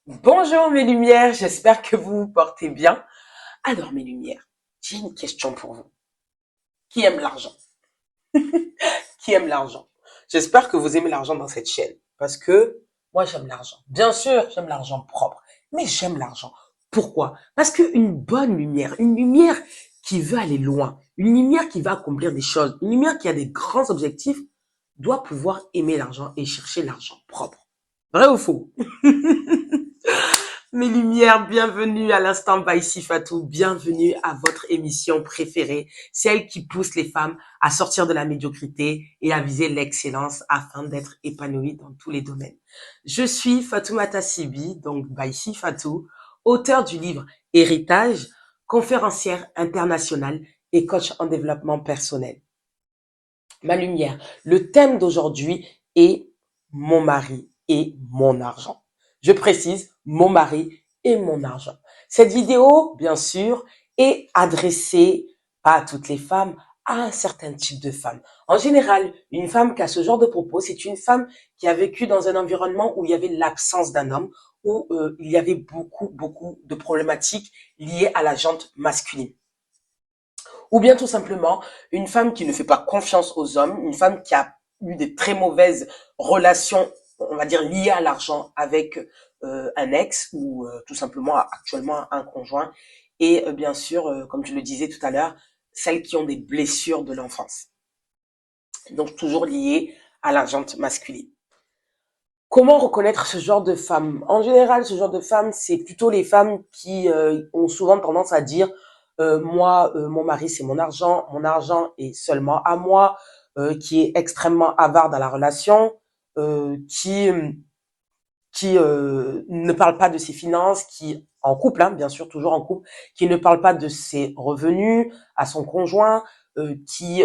Bonjour mes lumières, j'espère que vous vous portez bien. Alors mes lumières, j'ai une question pour vous. Qui aime l'argent? Qui aime l'argent? J'espère que vous aimez l'argent dans cette chaîne parce que moi j'aime l'argent. Bien sûr, j'aime l'argent propre, mais j'aime l'argent. Pourquoi? Parce qu'une bonne lumière, une lumière qui veut aller loin, une lumière qui va accomplir des choses, une lumière qui a des grands objectifs, doit pouvoir aimer l'argent et chercher l'argent propre. Vrai ou faux? Mes lumières, bienvenue à l'instant by Sifatou, bienvenue à votre émission préférée, celle qui pousse les femmes à sortir de la médiocrité et à viser l'excellence afin d'être épanouies dans tous les domaines. Je suis Fatoumata Sibi, donc by Sifatou, auteur du livre Héritage, conférencière internationale et coach en développement personnel. Ma lumière, le thème d'aujourd'hui est mon mari et mon argent. Je précise, mon mari et mon argent. Cette vidéo, bien sûr, est adressée pas à toutes les femmes, à un certain type de femme. En général, une femme qui a ce genre de propos, c'est une femme qui a vécu dans un environnement où il y avait l'absence d'un homme, où il y avait beaucoup de problématiques liées à la jante masculine. Ou bien tout simplement une femme qui ne fait pas confiance aux hommes, une femme qui a eu des très mauvaises relations, on va dire liées à l'argent avec un ex ou tout simplement actuellement un conjoint. Et bien sûr, comme je le disais tout à l'heure, celles qui ont des blessures de l'enfance. Donc toujours liées à l'argent masculine. Comment reconnaître ce genre de femmes? En général, ce genre de femmes, c'est plutôt les femmes qui ont souvent tendance à dire moi, mon mari, c'est mon argent est seulement à moi, qui est extrêmement avare dans la relation, qui ne parle pas de ses finances, qui en couple, hein, bien sûr, toujours en couple, qui ne parle pas de ses revenus à son conjoint, qui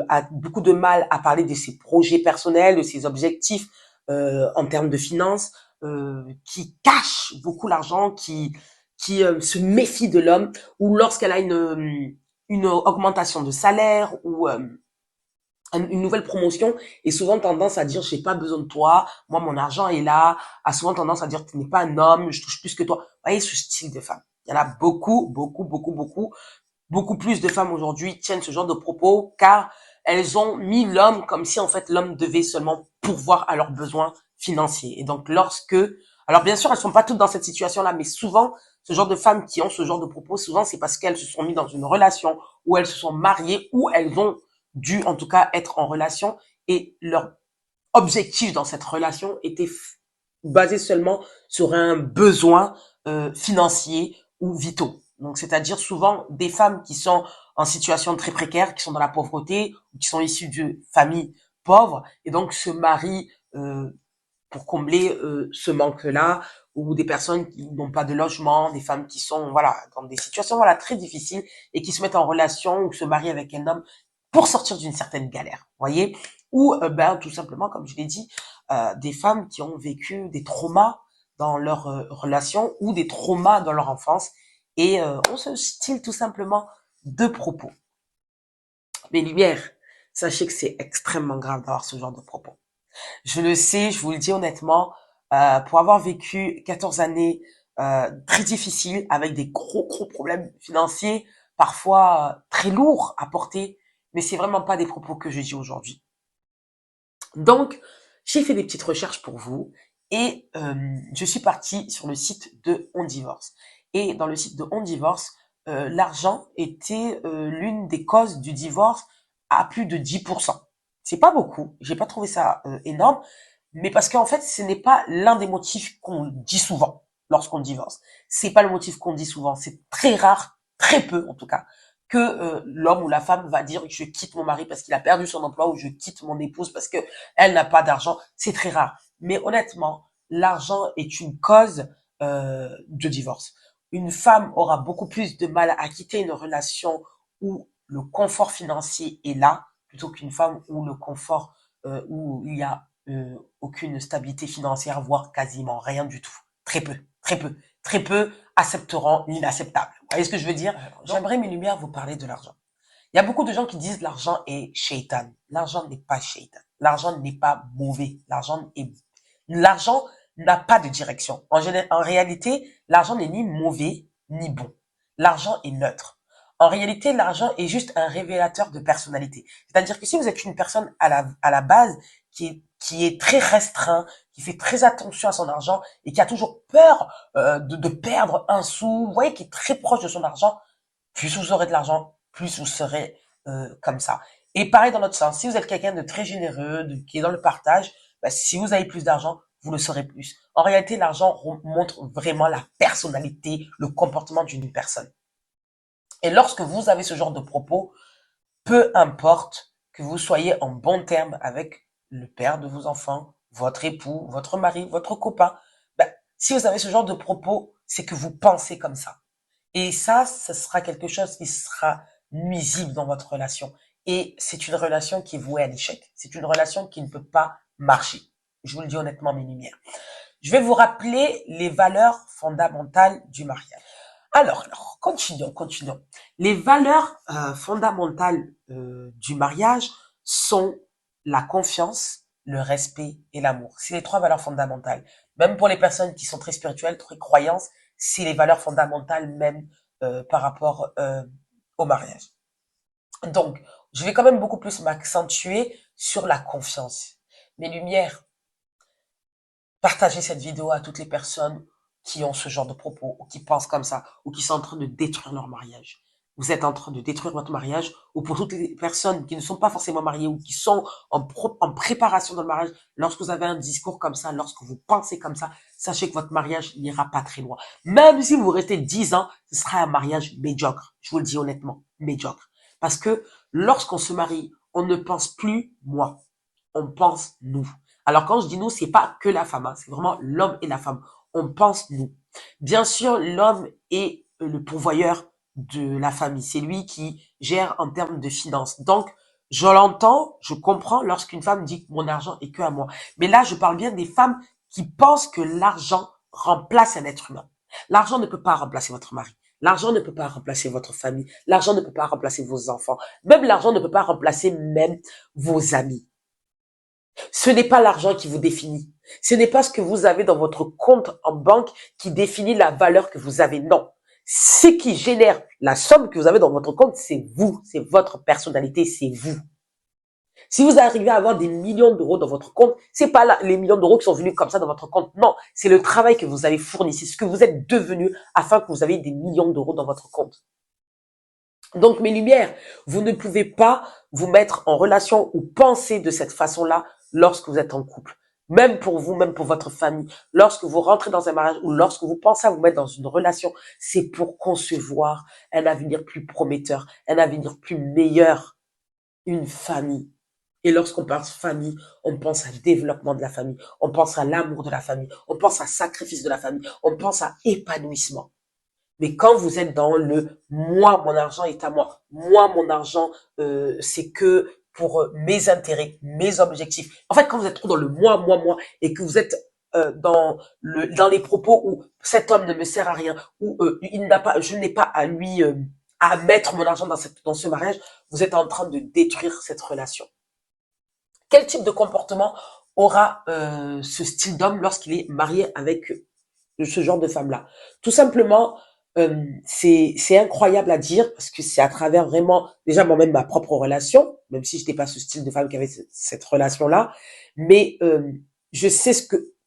a beaucoup de mal à parler de ses projets personnels, de ses objectifs en termes de finances, qui cache beaucoup l'argent, qui se méfie de l'homme, ou lorsqu'elle a une augmentation de salaire ou une nouvelle promotion et souvent tendance à dire j'ai pas besoin de toi, moi mon argent est là, a souvent tendance à dire tu n'es pas un homme, je touche plus que toi. Vous voyez ce style de femme. Il y en a beaucoup plus de femmes aujourd'hui tiennent ce genre de propos car elles ont mis l'homme comme si en fait l'homme devait seulement pourvoir à leurs besoins financiers. Et donc alors bien sûr elles sont pas toutes dans cette situation-là, mais souvent ce genre de femmes qui ont ce genre de propos, souvent c'est parce qu'elles se sont mises dans une relation ou elles se sont mariées ou elles ont dû en tout cas être en relation et leur objectif dans cette relation était basé seulement sur un besoin financier ou vitaux. Donc, c'est-à-dire souvent des femmes qui sont en situation très précaire, qui sont dans la pauvreté, ou qui sont issues de familles pauvres, et donc se marient pour combler ce manque-là, ou des personnes qui n'ont pas de logement, des femmes qui sont voilà dans des situations voilà très difficiles et qui se mettent en relation ou se marient avec un homme pour sortir d'une certaine galère, voyez. Ou ben tout simplement, comme je l'ai dit, des femmes qui ont vécu des traumas dans leur relation ou des traumas dans leur enfance et ont ce style tout simplement de propos. Mais lumière, sachez que c'est extrêmement grave d'avoir ce genre de propos. Je le sais, je vous le dis honnêtement, pour avoir vécu 14 années très difficiles avec des gros problèmes financiers, parfois très lourds à porter, mais c'est vraiment pas des propos que je dis aujourd'hui. Donc, j'ai fait des petites recherches pour vous et je suis partie sur le site de On Divorce. Et dans le site de On Divorce, l'argent était l'une des causes du divorce à plus de 10%. C'est pas beaucoup, j'ai pas trouvé ça énorme, mais parce qu'en fait, ce n'est pas l'un des motifs qu'on dit souvent lorsqu'on divorce. C'est pas le motif qu'on dit souvent, c'est très rare, très peu en tout cas, que l'homme ou la femme va dire je quitte mon mari parce qu'il a perdu son emploi ou je quitte mon épouse parce que elle n'a pas d'argent. C'est très rare. Mais honnêtement, l'argent est une cause de divorce. Une femme aura beaucoup plus de mal à quitter une relation où le confort financier est là plutôt qu'une femme où le confort où il y a aucune stabilité financière, voire quasiment rien du tout. Très peu accepteront l'inacceptable. Vous voyez ce que je veux dire? J'aimerais, mes lumières, vous parler de l'argent. Il y a beaucoup de gens qui disent l'argent est shaitan. L'argent n'est pas shaitan. L'argent n'est pas mauvais. L'argent n'a pas de direction. En réalité, l'argent n'est ni mauvais ni bon. L'argent est neutre. En réalité, l'argent est juste un révélateur de personnalité. C'est-à-dire que si vous êtes une personne à la base qui est très restreint, qui fait très attention à son argent et qui a toujours peur de perdre un sou, vous voyez, qui est très proche de son argent, plus vous aurez de l'argent, plus vous serez comme ça. Et pareil dans l'autre sens, si vous êtes quelqu'un de très généreux, qui est dans le partage, bah, si vous avez plus d'argent, vous le serez plus. En réalité, l'argent montre vraiment la personnalité, le comportement d'une personne. Et lorsque vous avez ce genre de propos, peu importe que vous soyez en bon terme avec le père de vos enfants, votre époux, votre mari, votre copain, ben, si vous avez ce genre de propos, c'est que vous pensez comme ça. Et ça, ce sera quelque chose qui sera nuisible dans votre relation. Et c'est une relation qui est vouée à l'échec. C'est une relation qui ne peut pas marcher. Je vous le dis honnêtement, mes lumières. Je vais vous rappeler les valeurs fondamentales du mariage. Alors, continuons. Les valeurs fondamentales du mariage sont la confiance, le respect et l'amour. C'est les trois valeurs fondamentales. Même pour les personnes qui sont très spirituelles, très croyantes, c'est les valeurs fondamentales même par rapport au mariage. Donc, je vais quand même beaucoup plus m'accentuer sur la confiance. Mes lumières, partagez cette vidéo à toutes les personnes qui ont ce genre de propos, ou qui pensent comme ça, ou qui sont en train de détruire leur mariage. Vous êtes en train de détruire votre mariage, ou pour toutes les personnes qui ne sont pas forcément mariées, ou qui sont en préparation dans le mariage, lorsque vous avez un discours comme ça, lorsque vous pensez comme ça, sachez que votre mariage n'ira pas très loin. Même si vous restez 10 ans, ce sera un mariage médiocre. Je vous le dis honnêtement, médiocre. Parce que lorsqu'on se marie, on ne pense plus moi, on pense nous. Alors quand je dis nous, c'est pas que la femme, hein, c'est vraiment l'homme et la femme. On pense nous. Bien sûr, l'homme est le pourvoyeur de la famille. C'est lui qui gère en termes de finances. Donc, je l'entends, je comprends lorsqu'une femme dit que mon argent est que à moi. Mais là, je parle bien des femmes qui pensent que l'argent remplace un être humain. L'argent ne peut pas remplacer votre mari. L'argent ne peut pas remplacer votre famille. L'argent ne peut pas remplacer vos enfants. Même l'argent ne peut pas remplacer même vos amis. Ce n'est pas l'argent qui vous définit. Ce n'est pas ce que vous avez dans votre compte en banque qui définit la valeur que vous avez. Non. Ce qui génère la somme que vous avez dans votre compte, c'est vous. C'est votre personnalité, c'est vous. Si vous arrivez à avoir des millions d'euros dans votre compte, c'est pas les millions d'euros qui sont venus comme ça dans votre compte. Non. C'est le travail que vous avez fourni. C'est ce que vous êtes devenu afin que vous ayez des millions d'euros dans votre compte. Donc, mes lumières, vous ne pouvez pas vous mettre en relation ou penser de cette façon-là lorsque vous êtes en couple. Même pour vous, même pour votre famille. Lorsque vous rentrez dans un mariage ou lorsque vous pensez à vous mettre dans une relation, c'est pour concevoir un avenir plus prometteur, un avenir plus meilleur, une famille. Et lorsqu'on pense famille, on pense à développement de la famille, on pense à l'amour de la famille, on pense à sacrifice de la famille, on pense à épanouissement. Mais quand vous êtes dans le moi, mon argent est à moi, mon argent, c'est que pour mes intérêts, mes objectifs. En fait, quand vous êtes trop dans le moi, et que vous êtes dans les propos où cet homme ne me sert à rien, où il n'a pas, je n'ai pas à lui à mettre mon argent dans ce mariage, vous êtes en train de détruire cette relation. Quel type de comportement aura ce style d'homme lorsqu'il est marié avec ce genre de femme-là? Tout simplement, c'est incroyable à dire parce que c'est à travers vraiment déjà moi-même ma propre relation, même si je n'étais pas ce style de femme qui avait cette relation-là, mais je sais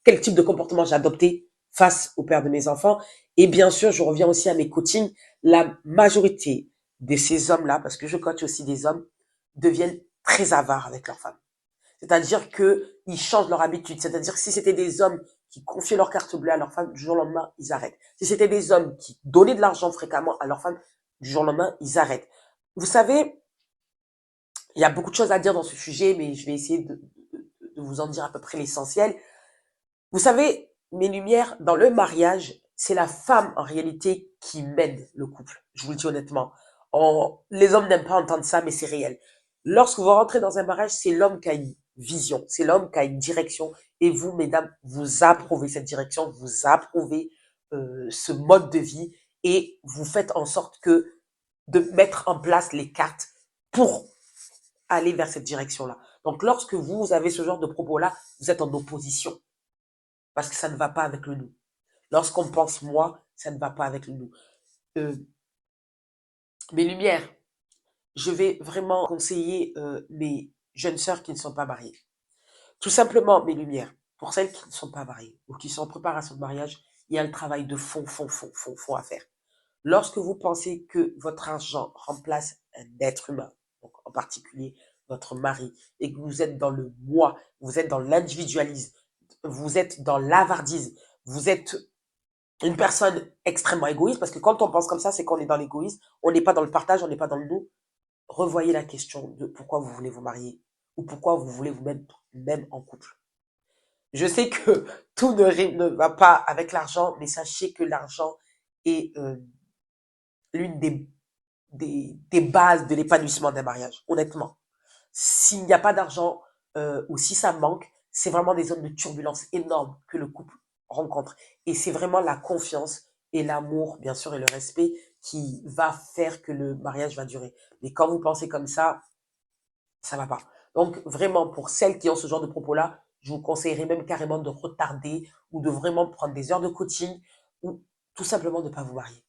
quel type de comportement j'ai adopté face au père de mes enfants. Et bien sûr, je reviens aussi à mes coachings. La majorité de ces hommes-là, parce que je coach aussi des hommes, deviennent très avares avec leurs femmes. C'est-à-dire que ils changent leur habitude. C'est-à-dire que si c'était des hommes qui confiaient leur carte bleue à leur femme, du jour au lendemain, ils arrêtent. Si c'était des hommes qui donnaient de l'argent fréquemment à leur femme, du jour au lendemain, ils arrêtent. Vous savez, il y a beaucoup de choses à dire dans ce sujet, mais je vais essayer de vous en dire à peu près l'essentiel. Vous savez, mes lumières, dans le mariage, c'est la femme en réalité qui mène le couple. Je vous le dis honnêtement. Les hommes n'aiment pas entendre ça, mais c'est réel. Lorsque vous rentrez dans un mariage, c'est l'homme qui a une vision, c'est l'homme qui a une direction. Et vous, mesdames, vous approuvez cette direction, vous approuvez ce mode de vie et vous faites en sorte que de mettre en place les cartes pour aller vers cette direction-là. Donc, lorsque vous avez ce genre de propos-là, vous êtes en opposition. parce que ça ne va pas avec le nous. Lorsqu'on pense moi, ça ne va pas avec le nous. Euh, mes lumières, je vais vraiment conseiller mes jeunes sœurs qui ne sont pas mariées. Tout simplement, mes lumières, pour celles qui ne sont pas mariées ou qui sont en préparation de mariage, il y a un travail de fond à faire. Lorsque vous pensez que votre argent remplace un être humain, donc en particulier votre mari, et que vous êtes dans le moi, vous êtes dans l'individualisme, vous êtes dans l'avardise, vous êtes une personne extrêmement égoïste, parce que quand on pense comme ça, c'est qu'on est dans l'égoïsme, on n'est pas dans le partage, on n'est pas dans le nous. Revoyez la question de pourquoi vous voulez vous marier ou pourquoi vous voulez vous mettre même en couple. Je sais que tout ne va pas avec l'argent, mais sachez que l'argent est l'une des bases de l'épanouissement d'un mariage, honnêtement. S'il n'y a pas d'argent ou si ça manque, c'est vraiment des zones de turbulence énormes que le couple rencontre. Et c'est vraiment la confiance et l'amour, bien sûr, et le respect qui va faire que le mariage va durer. Mais quand vous pensez comme ça va pas. Donc, vraiment, pour celles qui ont ce genre de propos-là, je vous conseillerais même carrément de retarder ou de vraiment prendre des heures de coaching ou tout simplement de ne pas vous marier.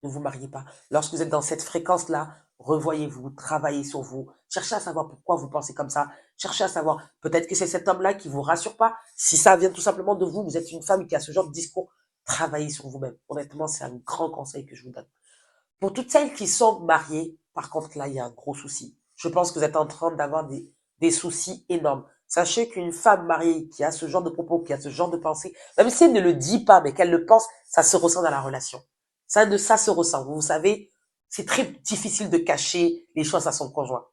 Ne vous mariez pas. Lorsque vous êtes dans cette fréquence-là, revoyez-vous, travaillez sur vous, cherchez à savoir pourquoi vous pensez comme ça, cherchez à savoir, peut-être que c'est cet homme-là qui vous rassure pas. Si ça vient tout simplement de vous, vous êtes une femme qui a ce genre de discours, travaillez sur vous-même. Honnêtement, c'est un grand conseil que je vous donne. Pour toutes celles qui sont mariées, par contre, là, il y a un gros souci. Je pense que vous êtes en train d'avoir des soucis énormes. Sachez qu'une femme mariée qui a ce genre de propos, qui a ce genre de pensée, même si elle ne le dit pas, mais qu'elle le pense, ça se ressent dans la relation. Ça se ressent. Vous savez, c'est très difficile de cacher les choses à son conjoint.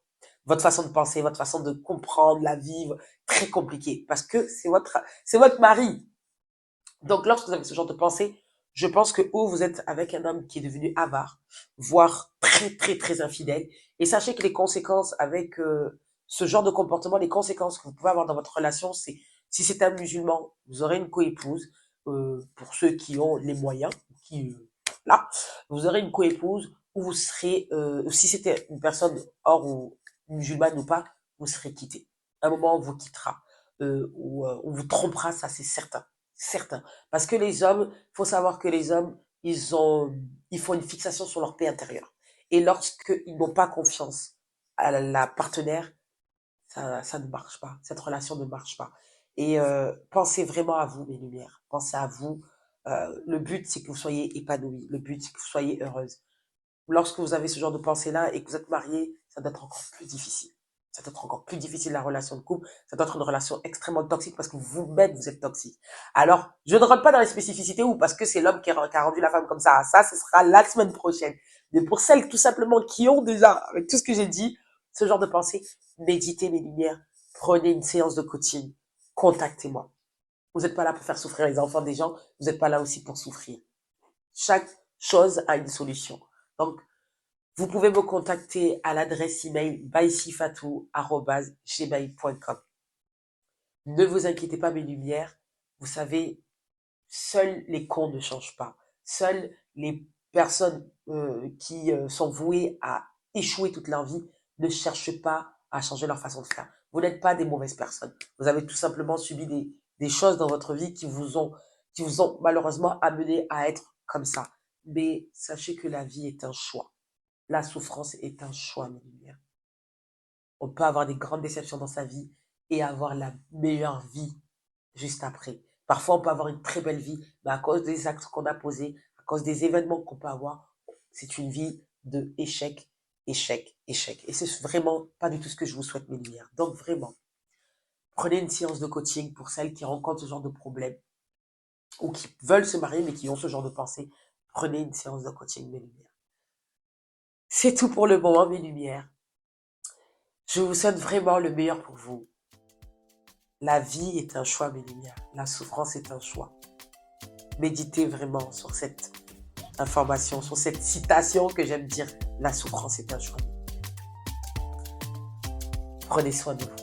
Votre façon de penser, votre façon de comprendre la vie, très compliqué. Parce que c'est votre mari. Donc, lorsque vous avez ce genre de pensée, je pense que ou vous êtes avec un homme qui est devenu avare, voire très infidèle, et sachez que les conséquences avec ce genre de comportement, les conséquences que vous pouvez avoir dans votre relation, c'est si c'est un musulman, vous aurez une coépouse, pour ceux qui ont les moyens, qui là, vous aurez une coépouse, ou vous serez, si c'était une personne hors ou musulmane ou pas, vous serez quitté. À un moment, on vous quittera, ou on vous trompera, ça c'est certain. Certain. Parce que les hommes, faut savoir que les hommes, ils font une fixation sur leur paix intérieure. Et lorsqu'ils n'ont pas confiance à la partenaire, ça ne marche pas. Cette relation ne marche pas. Et pensez vraiment à vous, mes lumières. Pensez à vous. Le but, c'est que vous soyez épanouie. Le but, c'est que vous soyez heureuse. Lorsque vous avez ce genre de pensée-là et que vous êtes marié, ça doit être encore plus difficile. Ça doit être encore plus difficile la relation de couple. Ça doit être une relation extrêmement toxique parce que vous-même, vous êtes toxique. Alors, je ne rentre pas dans les spécificités ou parce que c'est l'homme qui a rendu la femme comme ça. Ça, ce sera la semaine prochaine. Mais pour celles, tout simplement, qui ont déjà, avec tout ce que j'ai dit, ce genre de pensée, méditez mes lumières. Prenez une séance de coaching. Contactez-moi. Vous n'êtes pas là pour faire souffrir les enfants des gens. Vous n'êtes pas là aussi pour souffrir. Chaque chose a une solution. Donc, vous pouvez me contacter à l'adresse email baïsifatou@gmail.com. Ne vous inquiétez pas, mes lumières. Vous savez, seuls les cons ne changent pas. Seules les personnes qui sont vouées à échouer toute leur vie ne cherchent pas à changer leur façon de faire. Vous n'êtes pas des mauvaises personnes. Vous avez tout simplement subi des choses dans votre vie qui vous ont malheureusement amené à être comme ça. Mais sachez que la vie est un choix. La souffrance est un choix, mes lumières. On peut avoir des grandes déceptions dans sa vie et avoir la meilleure vie juste après. Parfois, on peut avoir une très belle vie, mais à cause des actes qu'on a posés, à cause des événements qu'on peut avoir, c'est une vie de échec, échec, échec. Et c'est vraiment pas du tout ce que je vous souhaite, mes lumières. Donc vraiment, prenez une séance de coaching pour celles qui rencontrent ce genre de problème ou qui veulent se marier mais qui ont ce genre de pensée. Prenez une séance de coaching, mes lumières. C'est tout pour le moment, mes lumières. Je vous souhaite vraiment le meilleur pour vous. La vie est un choix, mes lumières. La souffrance est un choix. Méditez vraiment sur cette information, sur cette citation que j'aime dire. La souffrance est un choix. Prenez soin de vous.